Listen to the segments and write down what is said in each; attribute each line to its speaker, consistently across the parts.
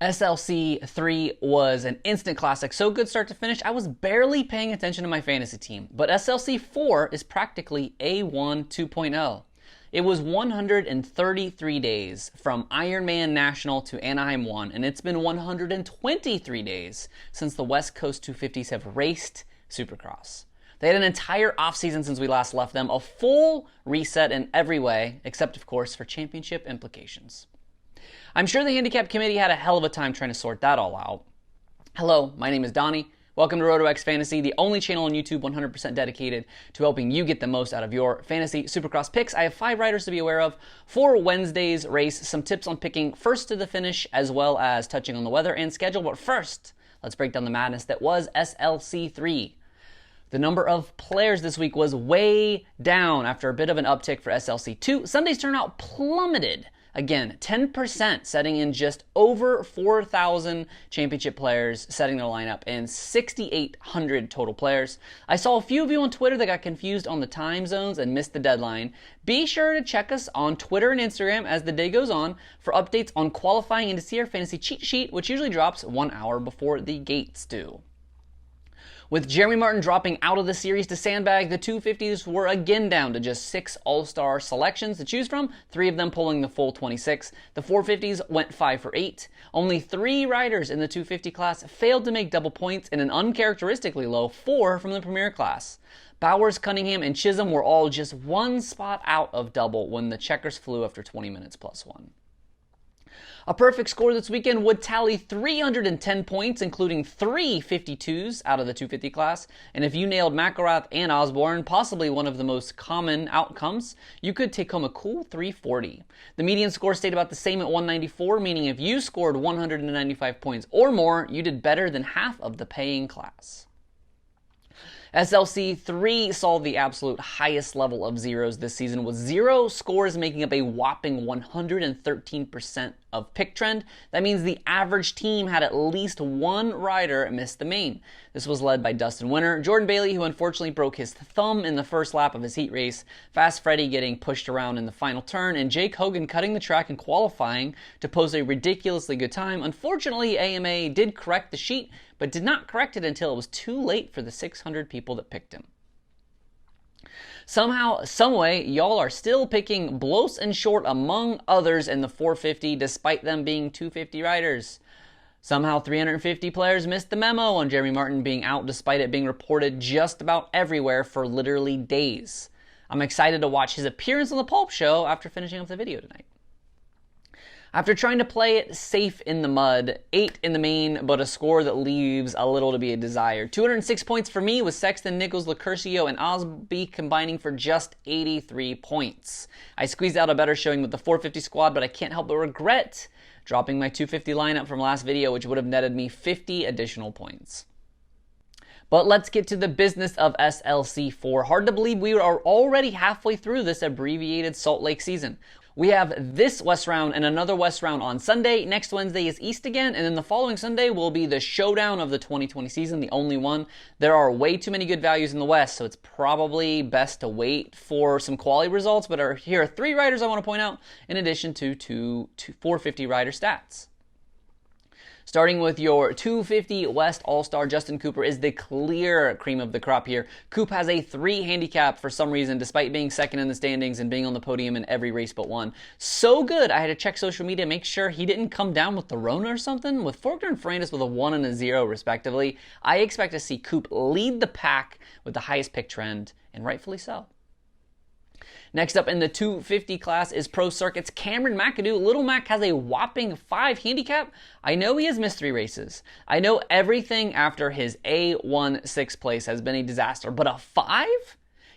Speaker 1: SLC3 was an instant classic, so good start to finish, I was barely paying attention to my fantasy team. But SLC4 is practically A1 2.0. It was 133 days from Ironman National to Anaheim 1, and it's been 123 days since the West Coast 250s have raced Supercross. They had an entire offseason since we last left them, a full reset in every way, except of course for championship implications. I'm sure the handicap committee had a hell of a time trying to sort that all out. Hello, my name is Donnie. Welcome to RotoX Fantasy, the only channel on YouTube 100% dedicated to helping you get the most out of your fantasy Supercross picks. I have 5 riders to be aware of for Wednesday's race, some tips on picking first to the finish, as well as touching on the weather and schedule. But first, let's break down the madness that was SLC3. The number of players this week was way down after a bit of an uptick for SLC2. Sunday's turnout plummeted. Again, 10%, setting in just over 4,000 championship players setting their lineup and 6,800 total players. I saw a few of you on Twitter that got confused on the time zones and missed the deadline. Be sure to check us on Twitter and Instagram as the day goes on for updates on qualifying and to see our fantasy cheat sheet, which usually drops 1 hour before the gates do. With Jeremy Martin dropping out of the series to sandbag, the 250s were again down to just 6 all-star selections to choose from, 3 of them pulling the full 26. The 450s went 5 for 8. Only 3 riders in the 250 class failed to make double points, and an uncharacteristically low 4 from the premier class. Bowers, Cunningham, and Chisholm were all just 1 spot out of double when the checkers flew after 20 minutes plus 1. A perfect score this weekend would tally 310 points, including 3 52s out of the 250 class. And if you nailed McElrath and Osborne, possibly one of the most common outcomes, you could take home a cool 340. The median score stayed about the same at 194, meaning if you scored 195 points or more, you did better than half of the paying class. SLC3 saw the absolute highest level of zeros this season, with 0 scores making up a whopping 113% of pick trend. That means the average team had at least 1 rider miss the main. This was led by Dustin Winter, Jordan Bailey, who unfortunately broke his thumb in the first lap of his heat race, Fast Freddy getting pushed around in the final turn, and Jake Hogan cutting the track and qualifying to post a ridiculously good time. Unfortunately, AMA did correct the sheet, but did not correct it until it was too late for the 600 people that picked him. Somehow, someway, y'all are still picking Blos and Short among others in the 450 despite them being 250 riders. Somehow 350 players missed the memo on Jeremy Martin being out despite it being reported just about everywhere for literally days. I'm excited to watch his appearance on the Pulp Show after finishing up the video tonight. After trying to play it safe in the mud, 8 in the main, but a score that leaves a little to be desired. 206 points for me, with Sexton, Nichols, Lacurcio, and Osby combining for just 83 points. I squeezed out a better showing with the 450 squad, but I can't help but regret dropping my 250 lineup from last video, which would have netted me 50 additional points. But let's get to the business of SLC4. Hard to believe we are already halfway through this abbreviated Salt Lake season. We have this West round and another West round on Sunday. Next Wednesday is East again, and then the following Sunday will be the showdown of the 2020 season, the only one. There are way too many good values in the West, so it's probably best to wait for some quality results, but here are 3 riders I want to point out, in addition to 450 rider stats. Starting with your 250 West All-Star, Justin Cooper is the clear cream of the crop here. Coop has a 3 handicap for some reason, despite being second in the standings and being on the podium in every race but one. So good, I had to check social media, make sure he didn't come down with the Rona or something. With Faulkner and Ferrandis with a 1 and a 0 respectively, I expect to see Coop lead the pack with the highest pick trend, and rightfully so. Next up in the 250 class is Pro Circuit's Cameron McAdoo. Little Mac has a whopping 5 handicap. I know he has missed 3 races. I know everything after his A1 6th place has been a disaster, but a 5?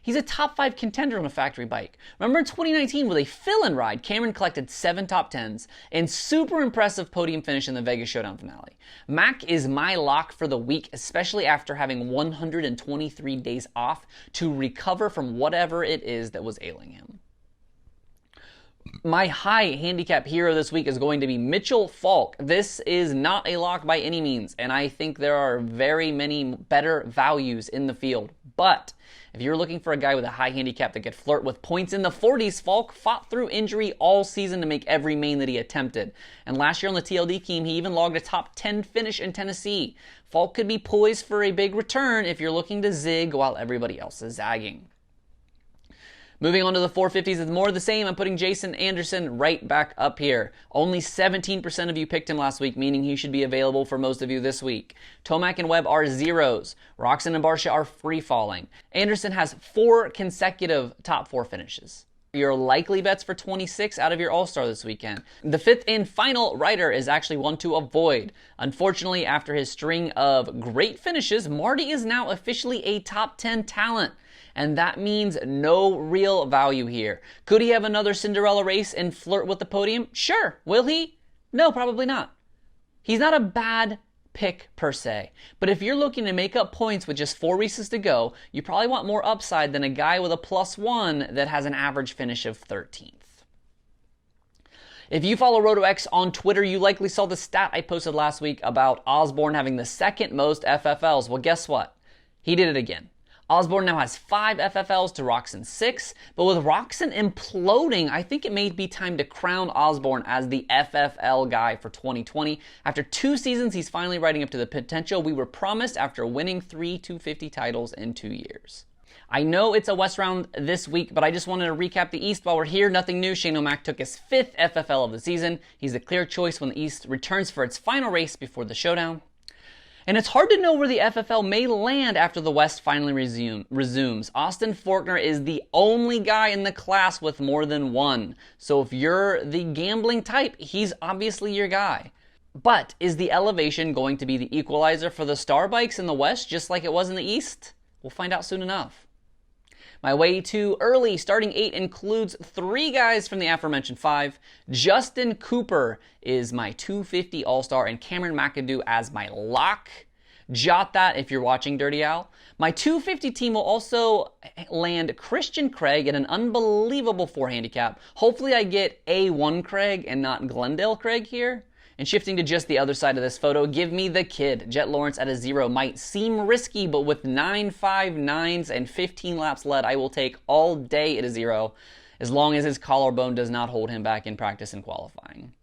Speaker 1: He's a top 5 contender on a factory bike. Remember in 2019 with a fill-in ride, Cameron collected 7 top 10s and super impressive podium finish in the Vegas Showdown finale. Mac is my lock for the week, especially after having 123 days off to recover from whatever it is that was ailing him. My high handicap hero this week is going to be Mitchell Falk. This is not a lock by any means, and I think there are very many better values in the field. But if you're looking for a guy with a high handicap that could flirt with points in the 40s, Falk fought through injury all season to make every main that he attempted. And last year on the TLD team, he even logged a top 10 finish in Tennessee. Falk could be poised for a big return if you're looking to zig while everybody else is zagging. Moving on to the 450s, it's more of the same. I'm putting Jason Anderson right back up here. Only 17% of you picked him last week, meaning he should be available for most of you this week. Tomac and Webb are zeros. Roczen and Barcia are free-falling. Anderson has 4 consecutive top 4 finishes. Your likely bets for 26 out of your All-Star this weekend. The 5th and final rider is actually one to avoid. Unfortunately, after his string of great finishes, Marty is now officially a top 10 talent. And that means no real value here. Could he have another Cinderella race and flirt with the podium? Sure. Will he? No, probably not. He's not a bad pick per se. But if you're looking to make up points with just 4 races to go, you probably want more upside than a guy with a +1 that has an average finish of 13th. If you follow RotoX on Twitter, you likely saw the stat I posted last week about Osborne having the 2nd most FFLs. Well, guess what? He did it again. Osborne now has 5 FFLs to Roczen's 6, but with Roczen imploding, I think it may be time to crown Osborne as the FFL guy for 2020. After 2 seasons, he's finally riding up to the potential we were promised after winning 3 250 titles in 2 years. I know it's a West round this week, but I just wanted to recap the East while we're here. Nothing new. Shane O'Mac took his 5th FFL of the season. He's the clear choice when the East returns for its final race before the showdown. And it's hard to know where the FFL may land after the West finally resumes. Austin Forkner is the only guy in the class with more than 1. So if you're the gambling type, he's obviously your guy. But is the elevation going to be the equalizer for the star bikes in the West just like it was in the East? We'll find out soon enough. My way too early starting 8 includes 3 guys from the aforementioned 5. Justin Cooper is my 250 All-Star and Cameron McAdoo as my lock. Jot that if you're watching Dirty Al. My 250 team will also land Christian Craig at an unbelievable 4 handicap. Hopefully I get A1 Craig and not Glendale Craig here. And shifting to just the other side of this photo, give me the kid. Jet Lawrence at a 0 might seem risky, but with 9.59s and 15 laps led, I will take all day at a 0, as long as his collarbone does not hold him back in practice and qualifying.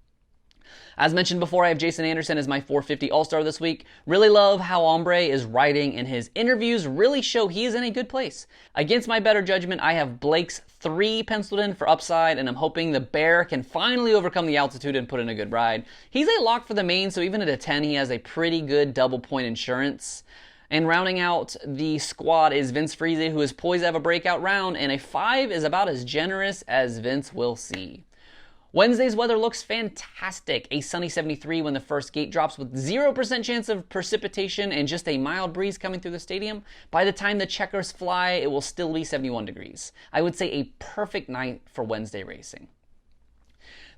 Speaker 1: As mentioned before, I have Jason Anderson as my 450 All-Star this week. Really love how Ombre is riding, and his interviews really show he is in a good place. Against my better judgment, I have Blake's 3 penciled in for upside, and I'm hoping the Bear can finally overcome the altitude and put in a good ride. He's a lock for the main, so even at a 10, he has a pretty good double point insurance. And rounding out the squad is Vince Friese, who is poised to have a breakout round, and a 5 is about as generous as Vince will see. Wednesday's weather looks fantastic. A sunny 73 when the first gate drops with 0% chance of precipitation and just a mild breeze coming through the stadium. By the time the checkers fly, it will still be 71 degrees. I would say a perfect night for Wednesday racing.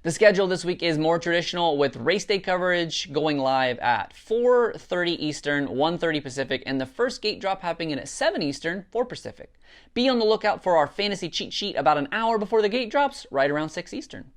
Speaker 1: The schedule this week is more traditional with race day coverage going live at 4:30 Eastern, 1:30 Pacific, and the first gate drop happening at 7 Eastern, 4 Pacific. Be on the lookout for our fantasy cheat sheet about an hour before the gate drops, right around 6 Eastern.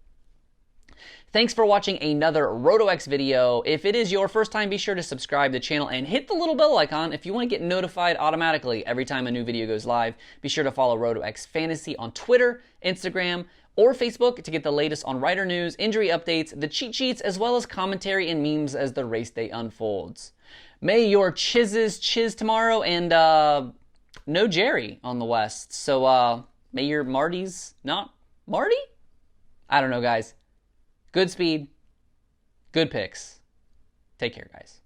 Speaker 1: Thanks for watching another RotoX video. If it is your first time, be sure to subscribe to the channel and hit the little bell icon if you want to get notified automatically every time a new video goes live. Be sure to follow RotoX Fantasy on Twitter, Instagram, or Facebook to get the latest on rider news, injury updates, the cheat sheets, as well as commentary and memes as the race day unfolds. May your chizzes chiz tomorrow, and no Jerry on the West. So may your Martys not Marty? I don't know, guys. Good speed, good picks. Take care, guys.